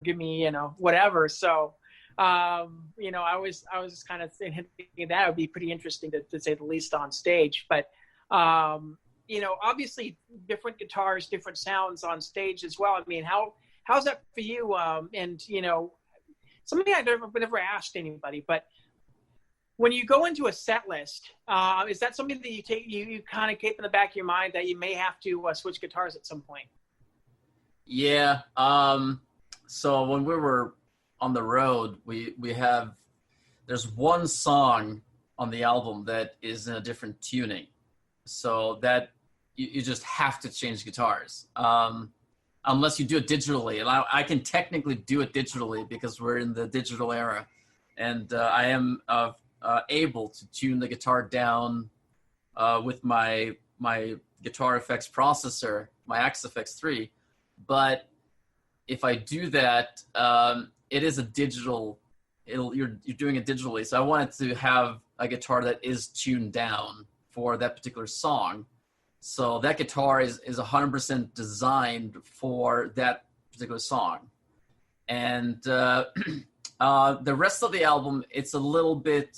give me, whatever. So, I was kind of thinking that would be pretty interesting to say the least on stage. But, obviously different guitars, different sounds on stage as well. I mean, how's that for you? And, something I've never asked anybody, but when you go into a set list, is that something that you kind of keep in the back of your mind that you may have to switch guitars at some point? Yeah. So when we were on the road, there's one song on the album that is in a different tuning, so that you just have to change guitars. Unless you do it digitally, and I can technically do it digitally because we're in the digital era, and I am able to tune the guitar down with my guitar effects processor, my XFX3. But if I do that, it is a digital. You're doing it digitally, so I wanted to have a guitar that is tuned down for that particular song. So that guitar is 100% designed for that particular song. And the rest of the album, it's a little bit,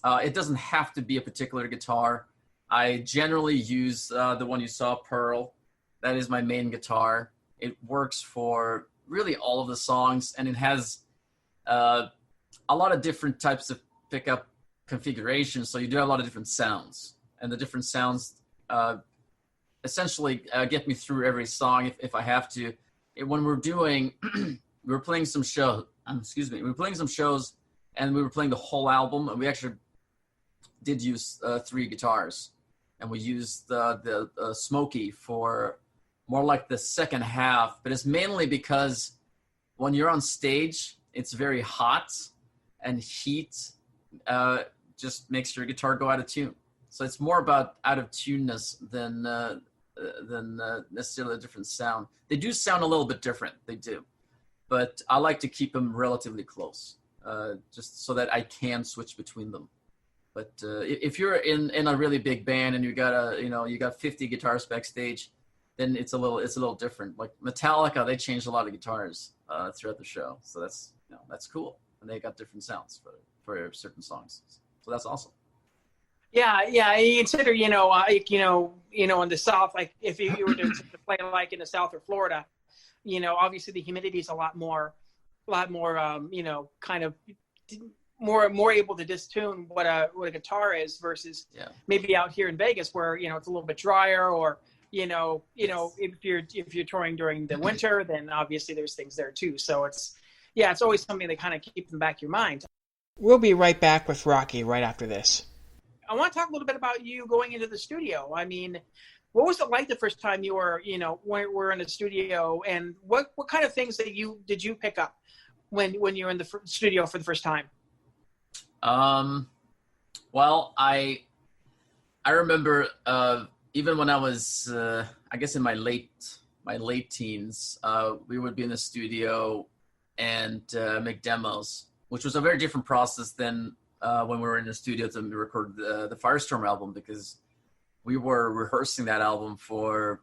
it doesn't have to be a particular guitar. I generally use the one you saw, Pearl. That is my main guitar. It works for really all of the songs, and it has a lot of different types of pickup configurations. So you do have a lot of different sounds, and the different sounds essentially get me through every song if I have to. When we're doing, we were playing some shows, we were playing some shows, and we were playing the whole album, and we actually did use 3 guitars, and we used the Smokey for more like the second half, but it's mainly because when you're on stage, it's very hot, and heat just makes your guitar go out of tune. So it's more about out of tuneness than necessarily a different sound. They do sound a little bit different, they do, but I like to keep them relatively close, just so that I can switch between them. But if you're in a really big band and you got 50 guitars backstage, then it's a little different. Like Metallica, they changed a lot of guitars throughout the show, so that's cool, and they got different sounds for certain songs. So that's awesome. Yeah. You consider, in the South, like if you were to play like in the South or Florida, obviously the humidity is a lot more, kind of more able to distune what a guitar is versus maybe out here in Vegas where, it's a little bit drier, or, if you're touring during the winter, then obviously there's things there too. So it's always something that kind of keep in the back of your mind. We'll be right back with Rocky right after this. I want to talk a little bit about you going into the studio. I mean, what was it like the first time you were, were in the studio, and what kind of things did you pick up when you were in the studio for the first time? Well, I remember even when I was, I guess in my late teens, we would be in the studio and make demos, which was a very different process than when we were in the studio to record the Firestorm album, because we were rehearsing that album for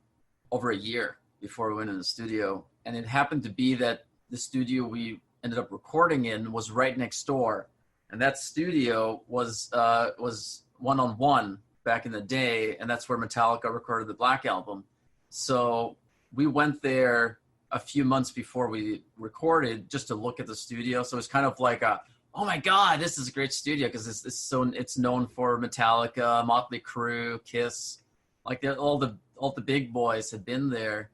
over a year before we went in the studio. And it happened to be that the studio we ended up recording in was right next door. And that studio was one-on-one back in the day, and that's where Metallica recorded the Black Album. So we went there a few months before we recorded just to look at the studio. So it's kind of like oh my God, this is a great studio, because it's known for Metallica, Motley Crue, Kiss, like all the big boys had been there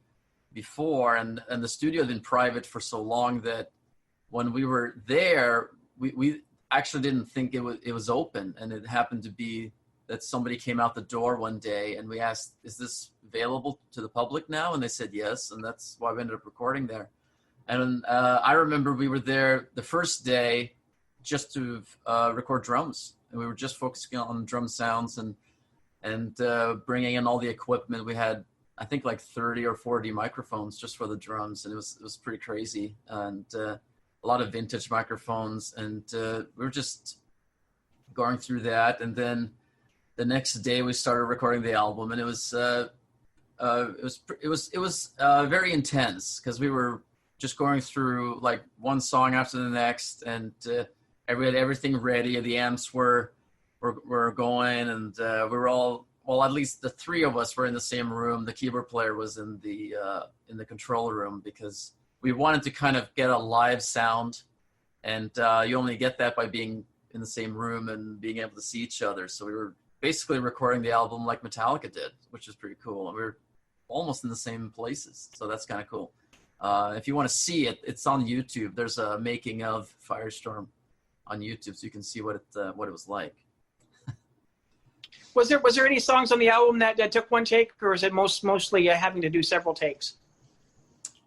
before, and the studio had been private for so long that when we were there, we actually didn't think it was open, and it happened to be that somebody came out the door one day and we asked, "Is this available to the public now?" And they said yes, and that's why we ended up recording there. And I remember we were there the first day just to record drums, and we were just focusing on drum sounds and bringing in all the equipment. We had, I think, like 30 or 40 microphones just for the drums, and it was pretty crazy, and a lot of vintage microphones, and we were just going through that. And then the next day we started recording the album, and it was very intense, because we were just going through like one song after the next, and we had everything ready. The amps were going, and we were all, well, at least the three of us were in the same room. The keyboard player was in the control room, because we wanted to kind of get a live sound, and you only get that by being in the same room and being able to see each other. So we were basically recording the album like Metallica did, which is pretty cool. And we were almost in the same places, so that's kind of cool. If you want to see it, it's on YouTube. There's a making of Firestorm on YouTube, so you can see what it was like. Was there any songs on the album that took one take, or is it mostly having to do several takes?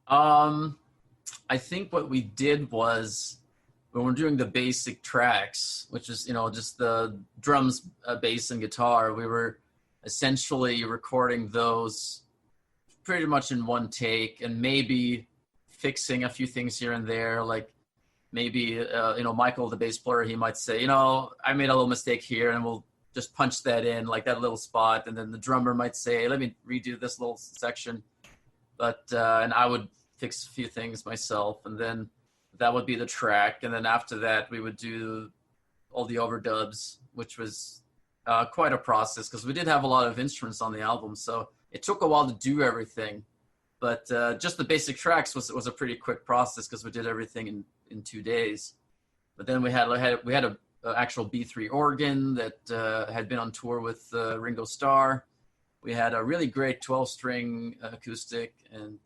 I think what we did was, when we're doing the basic tracks, which is, just the drums, bass, and guitar, we were essentially recording those pretty much in one take, and maybe fixing a few things here and there. Like maybe, Michael, the bass player, he might say, I made a little mistake here, and we'll just punch that in, like that little spot. And then the drummer might say, let me redo this little section. But, and I would fix a few things myself, and then that would be the track. And then after that, we would do all the overdubs, which was quite a process, because we did have a lot of instruments on the album. So it took a while to do everything. But just the basic tracks was a pretty quick process, because we did everything in 2 days. But then we had a actual B3 organ that had been on tour with Ringo Starr. We had a really great 12-string acoustic, and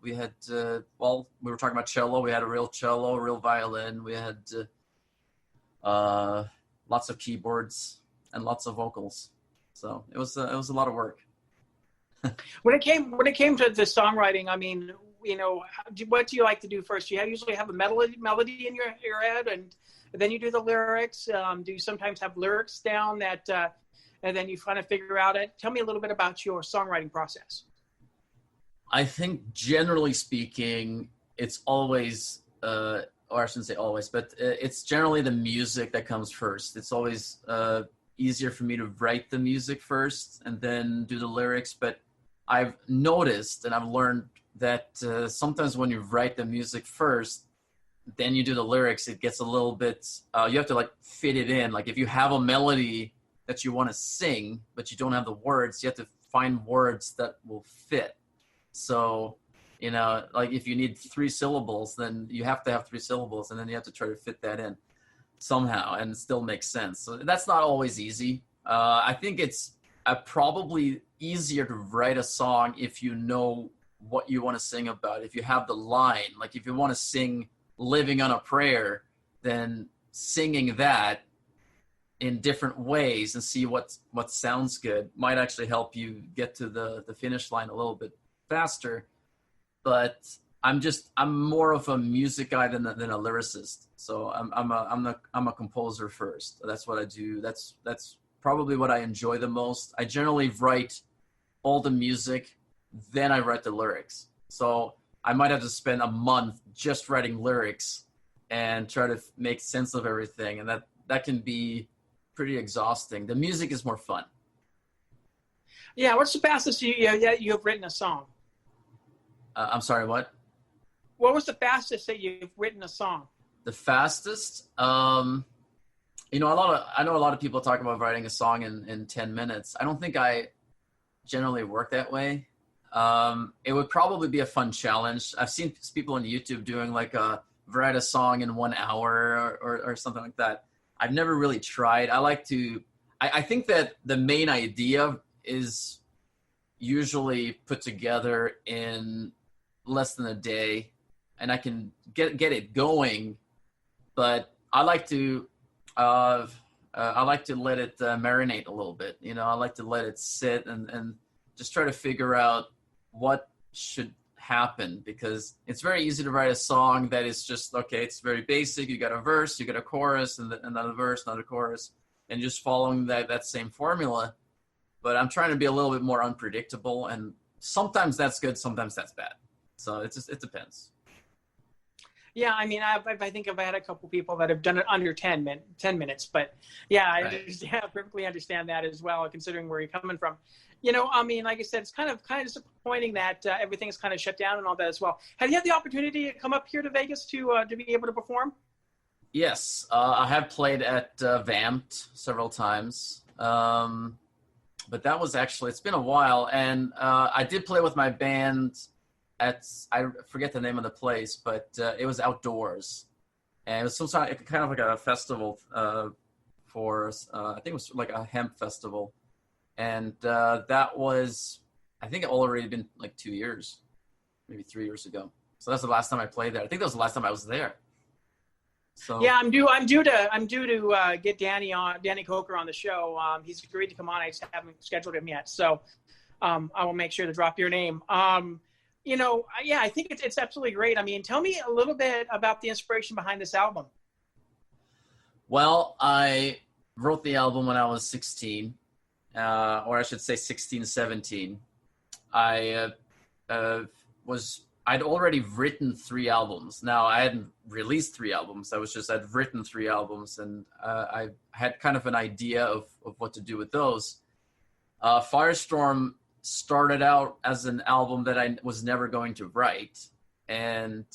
we had, we were talking about cello. We had a real cello, a real violin. We had lots of keyboards and lots of vocals. So it was a lot of work. When it came to the songwriting, I mean, what do you like to do first? Do you usually have a melody in your head, and then you do the lyrics? Do you sometimes have lyrics down that? And then you kind of figure out it. Tell me a little bit about your songwriting process. I think generally speaking, it's always, or I shouldn't say always, but it's generally the music that comes first. It's always easier for me to write the music first and then do the lyrics. But I've noticed and I've learned that sometimes when you write the music first, then you do the lyrics, it gets a little bit, you have to like fit it in. Like if you have a melody that you want to sing, but you don't have the words, you have to find words that will fit. So, like if you need 3 syllables, then you have to have 3 syllables, and then you have to try to fit that in somehow and it still makes sense. So that's not always easy. I think it's probably easier to write a song if you know what you want to sing about. If you have the line, like if you want to sing Living on a Prayer, then singing that in different ways and see what sounds good might actually help you get to the finish line a little bit faster. But I'm more of a music guy than a lyricist. So I'm a composer first. That's what I do. That's probably what I enjoy the most. I generally write all the music, then I write the lyrics. So I might have to spend a month just writing lyrics and try to make sense of everything, and that can be pretty exhausting. The music is more fun. Yeah, what's the fastest you have written a song? I'm sorry, what? What was the fastest that you've written a song? The fastest? I know a lot of people talk about writing a song in 10 minutes. I don't think I generally work that way. It would probably be a fun challenge. I've seen people on YouTube doing like write a song in 1 hour or something like that. I've never really tried. I think that the main idea is usually put together in less than a day, and I can get it going, but I like to let it marinate a little bit. I like to let it sit and just try to figure out what should happen, because it's very easy to write a song that is just, okay, it's very basic. You got a verse, you got a chorus, and another verse, another chorus, and just following that same formula. But I'm trying to be a little bit more unpredictable, and sometimes that's good, sometimes that's bad. So it depends. Yeah, I mean, I think I've had a couple people that have done it under 10 minutes, but yeah, I understand, perfectly understand that as well, considering where you're coming from. You know, I mean, like I said, it's kind of disappointing that everything is kind of shut down and all that as well. Have you had the opportunity to come up here to Vegas to be able to perform? Yes, I have played at Vamped several times, but that was actually, it's been a while, and I did play with my band at, I forget the name of the place, but it was outdoors, and it was some sort of, kind of like a festival for, I think it was like a hemp festival, and that was, I think it already been like 2 years, maybe 3 years ago. So that's the last time I played there. I think that was the last time I was there. So yeah, I'm due to get Danny Coker on the show. He's agreed to come on. I just haven't scheduled him yet, so I will make sure to drop your name. You know, yeah, I think it's absolutely great. I mean, tell me a little bit about the inspiration behind this album. Well, I wrote the album when I was 16, or I should say 16, 17. I'd already written 3 albums. Now, I hadn't released 3 albums. I'd written 3 albums, and I had kind of an idea of what to do with those. Firestorm started out as an album that I was never going to write. And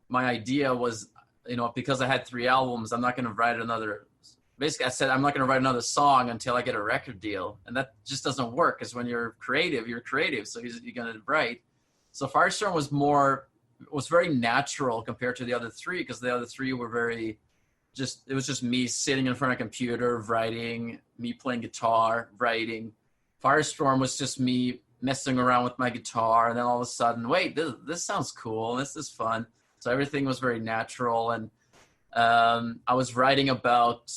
my idea was, you know, because I had 3 albums, I'm not going to write another. Basically, I said, I'm not going to write another song until I get a record deal. And that just doesn't work, because when you're creative, so you're going to write. So Firestorm was very natural compared to the other 3, because the other 3 were it was just me sitting in front of a computer, writing, me playing guitar, writing. Firestorm was just me messing around with my guitar, and then all of a sudden, wait, this sounds cool, this is fun. So everything was very natural, and I was writing about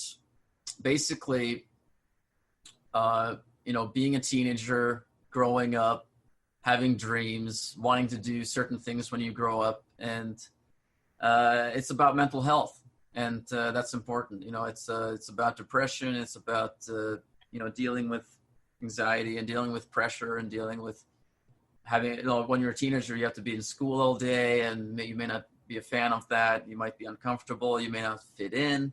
basically, you know, being a teenager, growing up, having dreams, wanting to do certain things when you grow up, and it's about mental health, and that's important. You know, it's about depression, it's about you know, dealing with anxiety and dealing with pressure and dealing with having, you know, when you're a teenager, you have to be in school all day, and you may not be a fan of that. You might be uncomfortable. You may not fit in.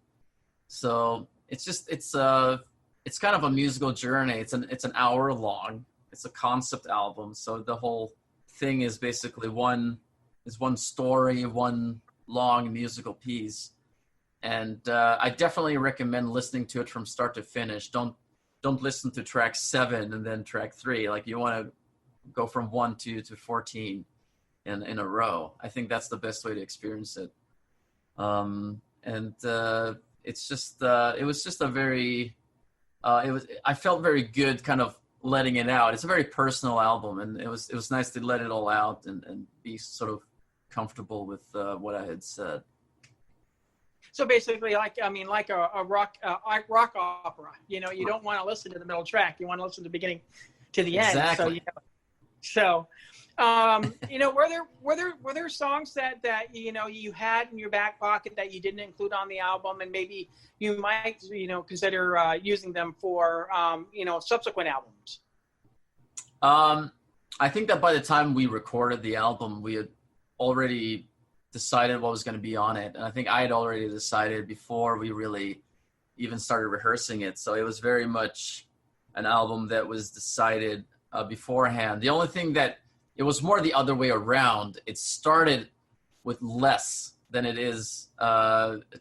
So it's kind of a musical journey. It's an hour long. It's a concept album. So the whole thing is basically one story, one long musical piece. And I definitely recommend listening to it from start to finish. Don't listen to track 7 and then track 3. Like, you want to go from 1 to 14 in a row. I think that's the best way to experience it. It's just it was just a very I felt very good kind of letting it out. It's a very personal album, and it was nice to let it all out and be sort of comfortable with what I had said. So basically, like a rock opera. You know, you don't want to listen to the middle track. You want to listen to the beginning to the end. Exactly. You know, were there songs that you know you had in your back pocket that you didn't include on the album, and maybe you might, you know, consider using them for you know, subsequent albums? I think that by the time we recorded the album, we had already decided what was going to be on it, and I think I had already decided before we really even started rehearsing it. So it was very much an album that was decided beforehand. The only thing that it was more the other way around. It started with less than it is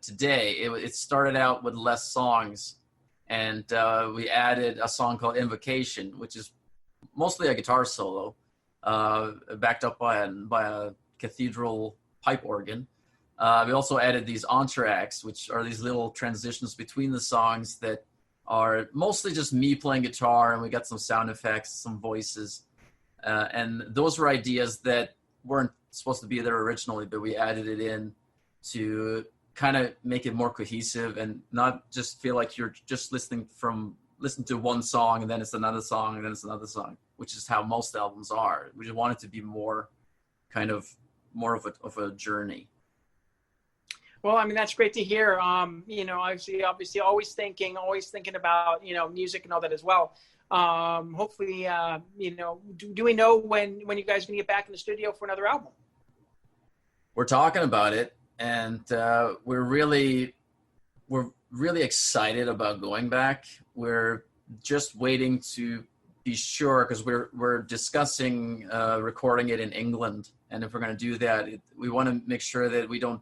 today. It started out with less songs, and we added a song called Invocation, which is mostly a guitar solo, backed up by a cathedral pipe organ. We also added these entr'actes, which are these little transitions between the songs that are mostly just me playing guitar, and we got some sound effects, some voices. And those were ideas that weren't supposed to be there originally, but we added it in to kind of make it more cohesive and not just feel like you're just listening to one song and then it's another song and then it's another song, which is how most albums are. We just want it to be more of a journey. Well, I mean, that's great to hear. You know, obviously always thinking about, you know, music and all that as well. Hopefully, you know, do we know when you guys are going to get back in the studio for another album? We're talking about it. and we're really excited about going back. We're just waiting to be sure, because we're discussing recording it in England, and if we're going to do that, we want to make sure that we don't